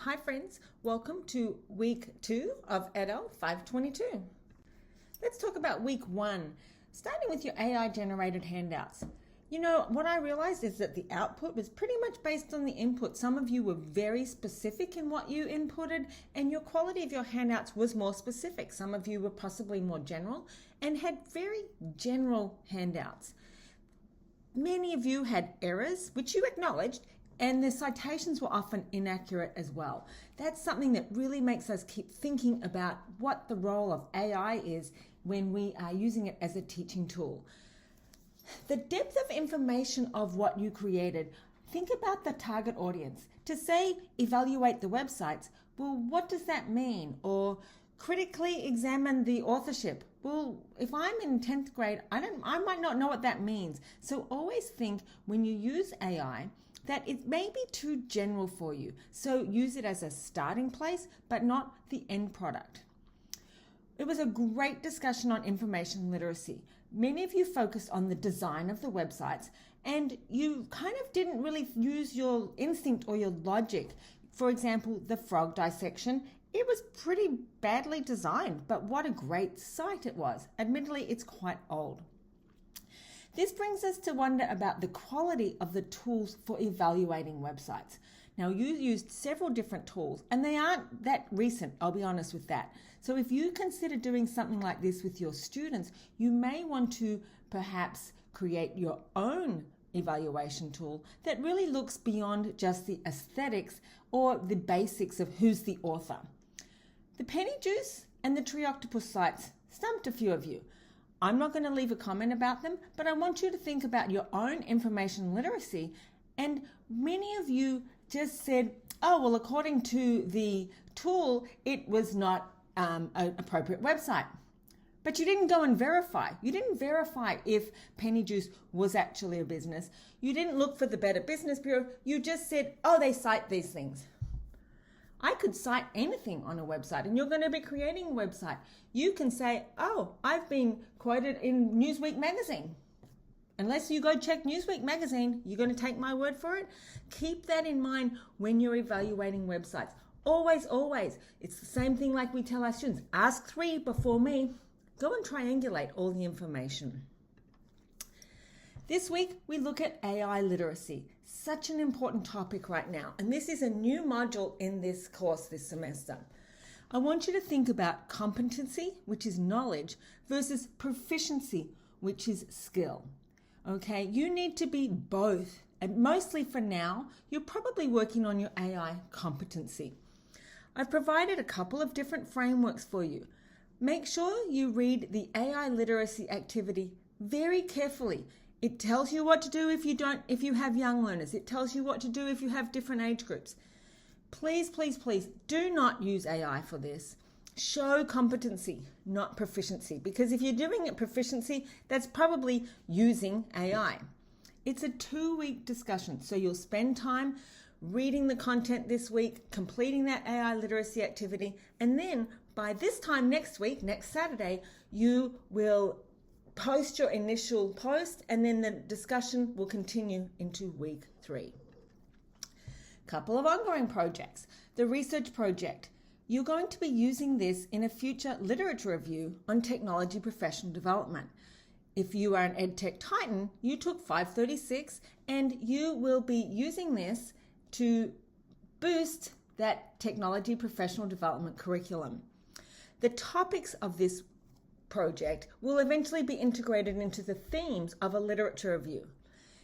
Hi friends, welcome to week 2 of EDEL 522. Let's talk about week 1, starting with your AI generated handouts. You know, what I realized is that the output was pretty much based on the input. Some of you were very specific in what you inputted, and your quality of your handouts was more specific. Some of you were possibly more general and had very general handouts. Many of you had errors, which you acknowledged, and the citations were often inaccurate as well. That's something that really makes us keep thinking about what the role of AI is when we are using it as a teaching tool. The depth of information of what you created, think about the target audience. To say evaluate the websites, well, what does that mean? Or critically examine the authorship. Well, if I'm in 10th grade, I might not know what that means. So always think when you use AI that it may be too general for you. So use it as a starting place, but not the end product. It was a great discussion on information literacy. Many of you focused on the design of the websites, and you kind of didn't really use your instinct or your logic. For example, the frog dissection, it was pretty badly designed, but what a great site it was. Admittedly, it's quite old. This brings us to wonder about the quality of the tools for evaluating websites. Now, you used several different tools, and they aren't that recent, I'll be honest with that. So if you consider doing something like this with your students, you may want to perhaps create your own evaluation tool that really looks beyond just the aesthetics or the basics of who's the author. The Penny Juice and the Tree Octopus sites stumped a few of you. I'm not going to leave a comment about them, but I want you to think about your own information literacy. And many of you just said, oh, well, according to the tool, it was not an appropriate website. But you didn't go and verify. You didn't verify if Penny Juice was actually a business. You didn't look for the Better Business Bureau. You just said, oh, they cite these things. I could cite anything on a website, and you're going to be creating a website. You can say, oh, I've been quoted in Newsweek magazine. Unless you go check Newsweek magazine, you're going to take my word for it. Keep that in mind when you're evaluating websites. Always, always. It's the same thing like we tell our students. Ask 3 before me. Go and triangulate all the information. This week, we look at AI literacy, such an important topic right now. And this is a new module in this course this semester. I want you to think about competency, which is knowledge, versus proficiency, which is skill. Okay, you need to be both. And mostly for now, you're probably working on your AI competency. I've provided a couple of different frameworks for you. Make sure you read the AI literacy activity very carefully. It tells you what to do if you have young learners. It tells you what to do if you have different age groups. Please, please, please do not use AI for this. Show competency, not proficiency, because if you're doing it proficiency, that's probably using AI. It's a 2-week discussion, so you'll spend time reading the content this week, completing that AI literacy activity, and then by this time next week, next Saturday, you will post your initial post, and then the discussion will continue into week 3. Couple of ongoing projects. The research project. You're going to be using this in a future literature review on technology professional development. If you are an EdTech Titan, you took 536, and you will be using this to boost that technology professional development curriculum. The topics of this project will eventually be integrated into the themes of a literature review.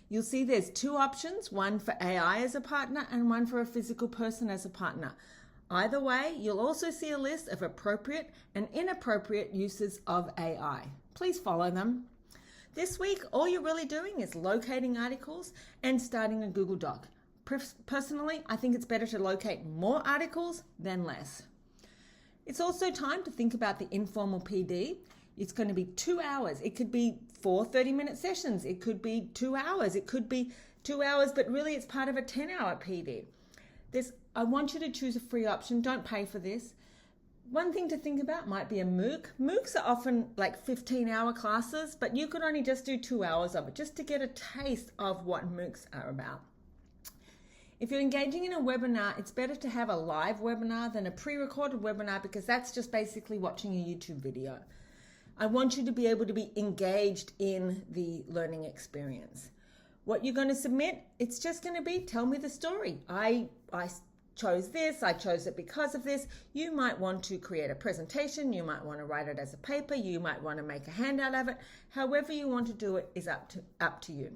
You'll see there's 2 options, one for AI as a partner and one for a physical person as a partner. Either way, you'll also see a list of appropriate and inappropriate uses of AI. Please follow them. This week, all you're really doing is locating articles and starting a Google Doc. Personally, I think it's better to locate more articles than less. It's also time to think about the informal PD. It's going to be 2 hours. It could be 4 30-minute sessions. It could be 2 hours. It could be 2 hours, but really it's part of a 10-hour PD. I want you to choose a free option. Don't pay for this. One thing to think about might be a MOOC. MOOCs are often like 15-hour classes, but you could only just do 2 hours of it just to get a taste of what MOOCs are about. If you're engaging in a webinar, it's better to have a live webinar than a pre-recorded webinar because that's just basically watching a YouTube video. I want you to be able to be engaged in the learning experience. What you're going to submit, it's just going to be, tell me the story. I chose this, I chose it because of this. You might want to create a presentation, you might want to write it as a paper, you might want to make a handout of it. However you want to do it is up to you.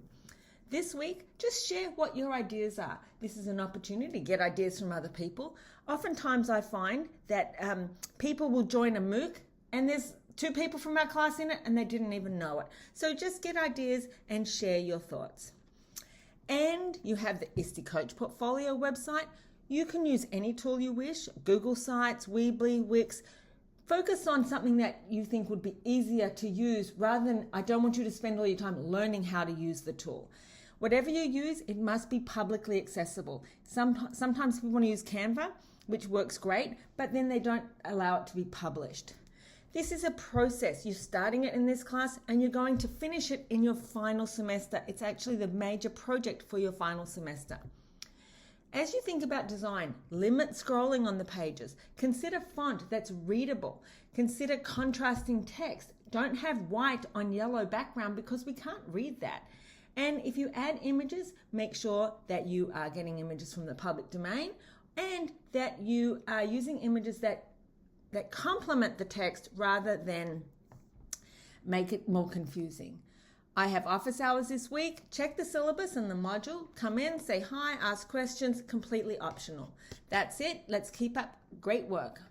This week, just share what your ideas are. This is an opportunity to get ideas from other people. Oftentimes I find that people will join a MOOC and there's 2 people from our class in it and they didn't even know it. So just get ideas and share your thoughts. And you have the ISTE Coach Portfolio website. You can use any tool you wish, Google Sites, Weebly, Wix. Focus on something that you think would be easier to use rather than, I don't want you to spend all your time learning how to use the tool. Whatever you use, it must be publicly accessible. Sometimes people want to use Canva, which works great, but then they don't allow it to be published. This is a process. You're starting it in this class and you're going to finish it in your final semester. It's actually the major project for your final semester. As you think about design, limit scrolling on the pages. Consider font that's readable. Consider contrasting text. Don't have white on yellow background because we can't read that. And if you add images, make sure that you are getting images from the public domain and that you are using images that complement the text rather than make it more confusing. I have office hours this week. Check the syllabus and the module. Come in, say hi, ask questions, completely optional. That's it. Let's keep up great work.